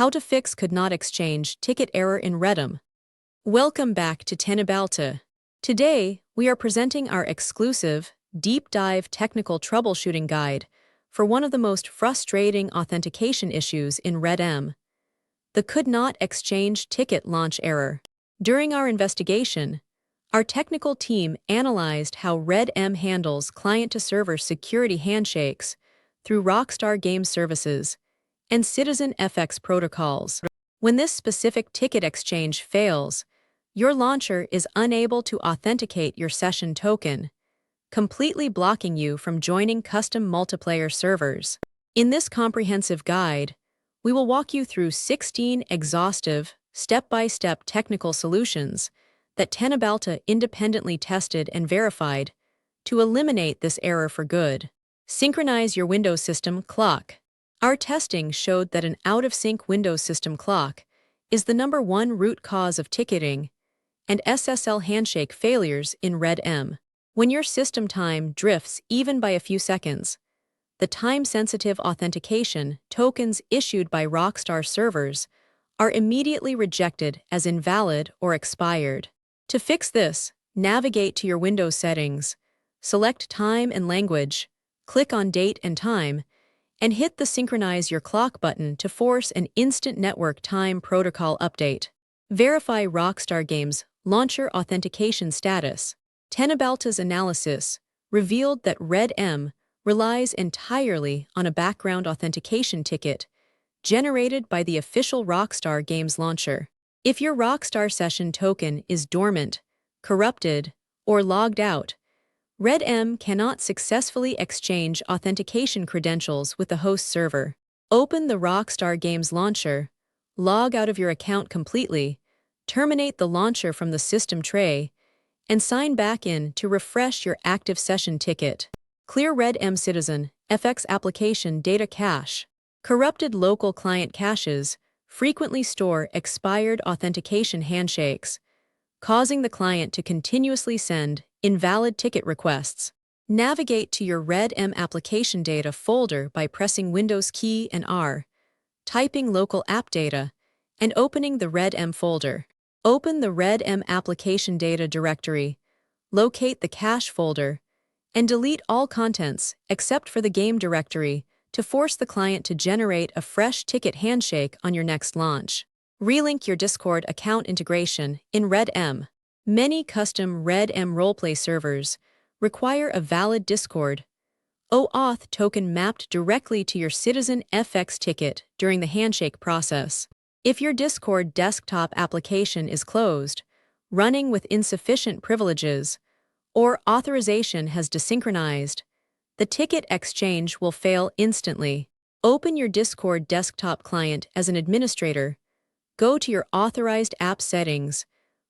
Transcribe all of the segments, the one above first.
How to fix could not exchange ticket error in Redm. Welcome back to Teknobalta. Today, we are presenting our exclusive, deep dive technical troubleshooting guide for one of the most frustrating authentication issues in Redm, the could not exchange ticket launch error. During our investigation, our technical team analyzed how Redm handles client-to-server security handshakes through Rockstar Games Services and CitizenFX protocols. When this specific ticket exchange fails, your launcher is unable to authenticate your session token, completely blocking you from joining custom multiplayer servers. In this comprehensive guide, we will walk you through 16 exhaustive, step-by-step technical solutions that Teknobalta independently tested and verified to eliminate this error for good. Synchronize your Windows system clock. Our testing showed that an out-of-sync Windows system clock is the #1 root cause of ticketing and SSL handshake failures in Redm. When your system time drifts even by a few seconds, the time-sensitive authentication tokens issued by Rockstar servers are immediately rejected as invalid or expired. To fix this, navigate to your Windows settings, select Time and Language, click on Date and Time, and hit the Synchronize Your Clock button to force an instant network time protocol update. Verify Rockstar Games launcher authentication status. Teknobalta's analysis revealed that Redm relies entirely on a background authentication ticket generated by the official Rockstar Games launcher. If your Rockstar session token is dormant, corrupted, or logged out, Redm cannot successfully exchange authentication credentials with the host server. Open the Rockstar Games launcher, log out of your account completely, terminate the launcher from the system tray, and sign back in to refresh your active session ticket. Clear Redm CitizenFX application data cache. Corrupted local client caches frequently store expired authentication handshakes, causing the client to continuously send invalid ticket requests. Navigate to your Redm application data folder by pressing Windows key and R, typing local app data, and opening the Redm folder. Open the Redm application data directory, locate the cache folder, and delete all contents except for the game directory to force the client to generate a fresh ticket handshake on your next launch. Relink your Discord account integration in Redm. Many custom Redm roleplay servers require a valid Discord OAuth token mapped directly to your CitizenFX ticket during the handshake process. If your Discord desktop application is closed, running with insufficient privileges, or authorization has desynchronized, the ticket exchange will fail instantly. Open your Discord desktop client as an administrator, go to your authorized app settings,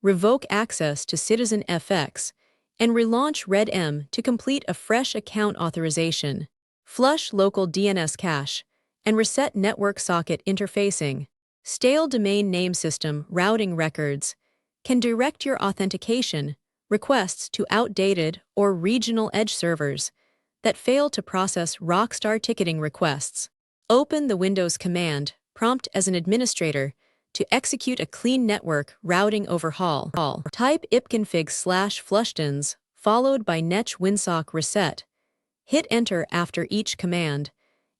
revoke access to CitizenFX, and relaunch Redm to complete a fresh account authorization. Flush local DNS cache and reset network socket interfacing. Stale domain name system routing records can direct your authentication requests to outdated or regional edge servers that fail to process Rockstar ticketing requests. Open the Windows command prompt as an administrator to execute a clean network routing overhaul. Type ipconfig/flushdins followed by netch winsock reset. Hit enter after each command,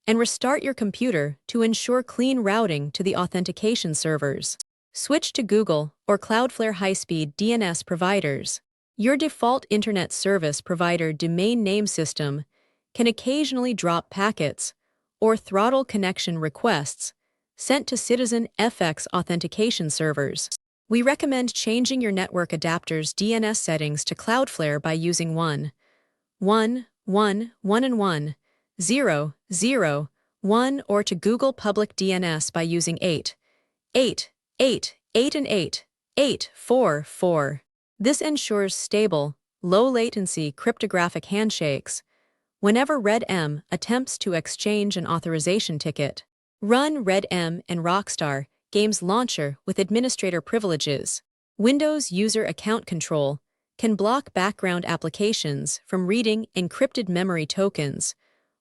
and restart your computer to ensure clean routing to the authentication servers. Switch to Google or Cloudflare high-speed DNS providers. Your default internet service provider domain name system can occasionally drop packets or throttle connection requests sent to CitizenFX authentication servers. We recommend changing your network adapter's DNS settings to Cloudflare by using 1 or to Google public DNS by using 8. This ensures stable, low-latency cryptographic handshakes whenever Redm attempts to exchange an authorization ticket. Run Redm and Rockstar Games Launcher with administrator privileges. Windows User Account Control can block background applications from reading encrypted memory tokens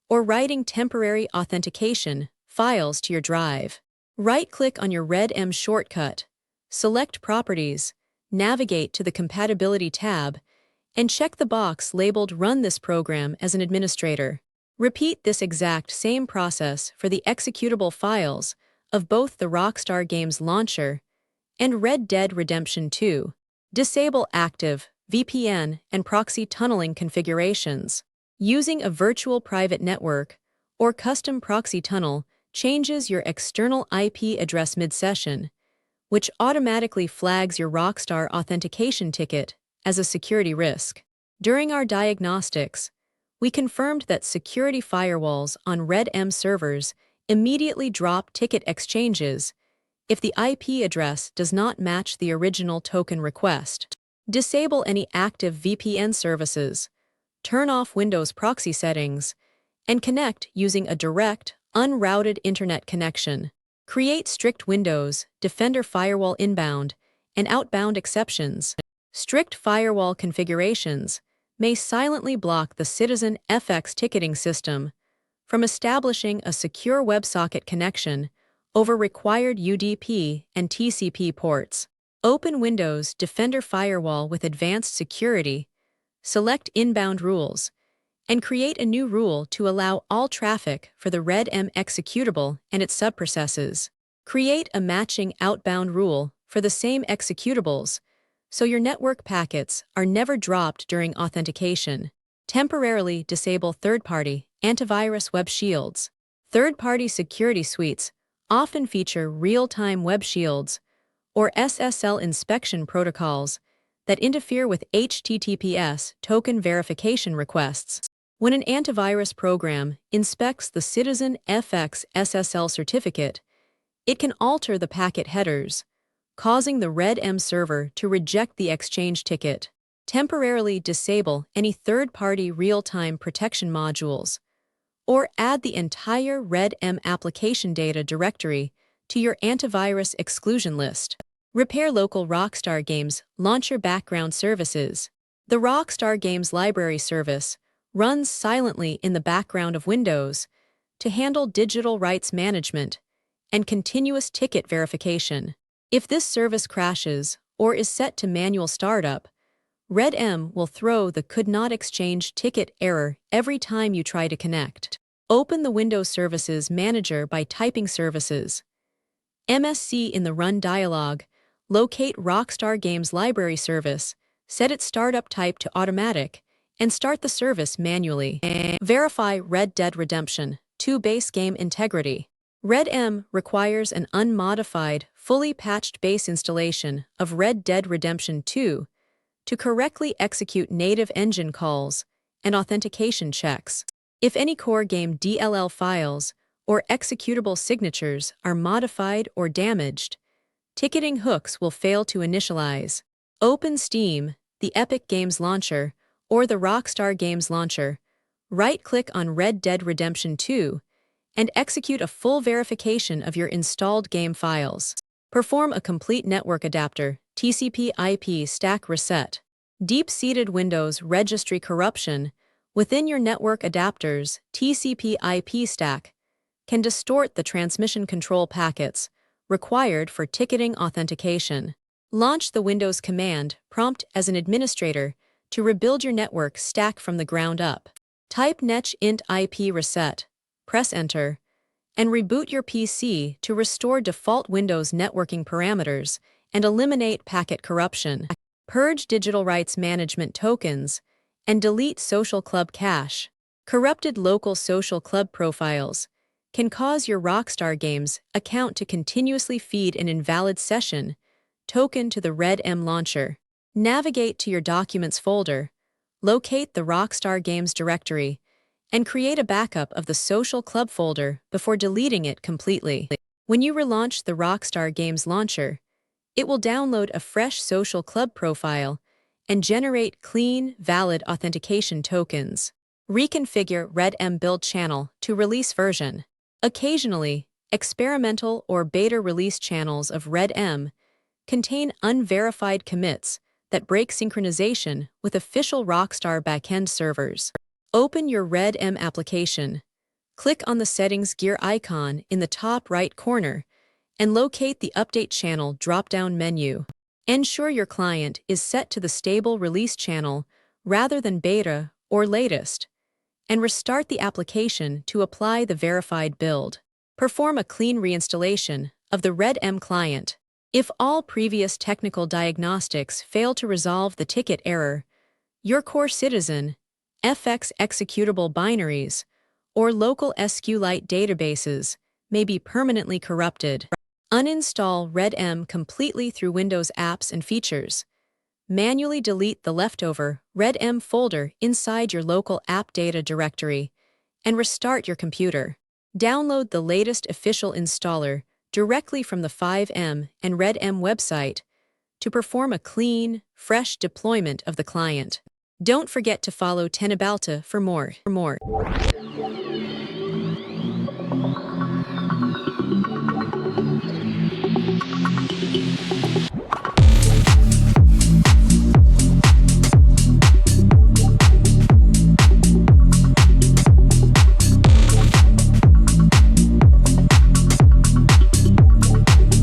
or writing temporary authentication files to your drive. Right-click on your Redm shortcut, select Properties, navigate to the Compatibility tab, and check the box labeled Run this program as an administrator. Repeat this exact same process for the executable files of both the Rockstar Games Launcher and Red Dead Redemption 2. Disable active VPN and proxy tunneling configurations. Using a virtual private network or custom proxy tunnel changes your external IP address mid-session, which automatically flags your Rockstar authentication ticket as a security risk. During our diagnostics, we confirmed that security firewalls on Redm servers immediately drop ticket exchanges if the IP address does not match the original token request. Disable any active VPN services, turn off Windows proxy settings, and connect using a direct, unrouted internet connection. Create strict Windows, Defender firewall inbound, and outbound exceptions. Strict firewall configurations may silently block the CitizenFX ticketing system from establishing a secure WebSocket connection over required UDP and TCP ports. Open Windows Defender Firewall with Advanced Security, select Inbound Rules, and create a new rule to allow all traffic for the Redm executable and its subprocesses. Create a matching outbound rule for the same executables so your network packets are never dropped during authentication. Temporarily disable third-party antivirus web shields. Third-party security suites often feature real-time web shields or SSL inspection protocols that interfere with HTTPS token verification requests. When an antivirus program inspects the CitizenFX SSL certificate, it can alter the packet headers, causing the Redm server to reject the exchange ticket. Temporarily disable any third-party real-time protection modules, or add the entire Redm application data directory to your antivirus exclusion list. Repair local Rockstar Games Launcher background services. The Rockstar Games Library service runs silently in the background of Windows to handle digital rights management and continuous ticket verification. If this service crashes or is set to manual startup, Redm will throw the could not exchange ticket error every time you try to connect. Open the Windows Services Manager by typing Services. MSC in the Run dialog, locate Rockstar Games Library Service, set its startup type to automatic, and start the service manually. Verify Red Dead Redemption 2 base game integrity. Redm requires an unmodified, fully patched base installation of Red Dead Redemption 2 to correctly execute native engine calls and authentication checks. If any core game DLL files or executable signatures are modified or damaged, ticketing hooks will fail to initialize. Open Steam, the Epic Games Launcher, or the Rockstar Games Launcher, right-click on Red Dead Redemption 2, and execute a full verification of your installed game files. Perform a complete network adapter, TCP/IP stack reset. Deep-seated Windows registry corruption within your network adapter's TCP/IP stack can distort the transmission control packets required for ticketing authentication. Launch the Windows command prompt as an administrator to rebuild your network stack from the ground up. Type netch int IP reset, press enter, and reboot your PC to restore default Windows networking parameters and eliminate packet corruption. Purge digital rights management tokens and delete social club cache. Corrupted local social club profiles can cause your Rockstar Games account to continuously feed an invalid session token to the Redm launcher. Navigate to your Documents folder, locate the Rockstar Games directory, and create a backup of the Social Club folder before deleting it completely. When you relaunch the Rockstar Games launcher, it will download a fresh Social Club profile and generate clean, valid authentication tokens. Reconfigure Redm build channel to release version. Occasionally, experimental or beta release channels of Redm contain unverified commits that break synchronization with official Rockstar backend servers. Open your Redm application, click on the settings gear icon in the top right corner, and locate the Update Channel drop-down menu. Ensure your client is set to the stable release channel rather than beta or latest, and restart the application to apply the verified build. Perform a clean reinstallation of the Redm client. If all previous technical diagnostics fail to resolve the ticket error, your core CitizenFX executable binaries or local SQLite databases may be permanently corrupted. Uninstall Redm completely through Windows Apps and Features. Manually delete the leftover Redm folder inside your local app data directory and restart your computer. Download the latest official installer directly from the 5M and Redm website to perform a clean, fresh deployment of the client. Don't forget to follow Teknobalta for more.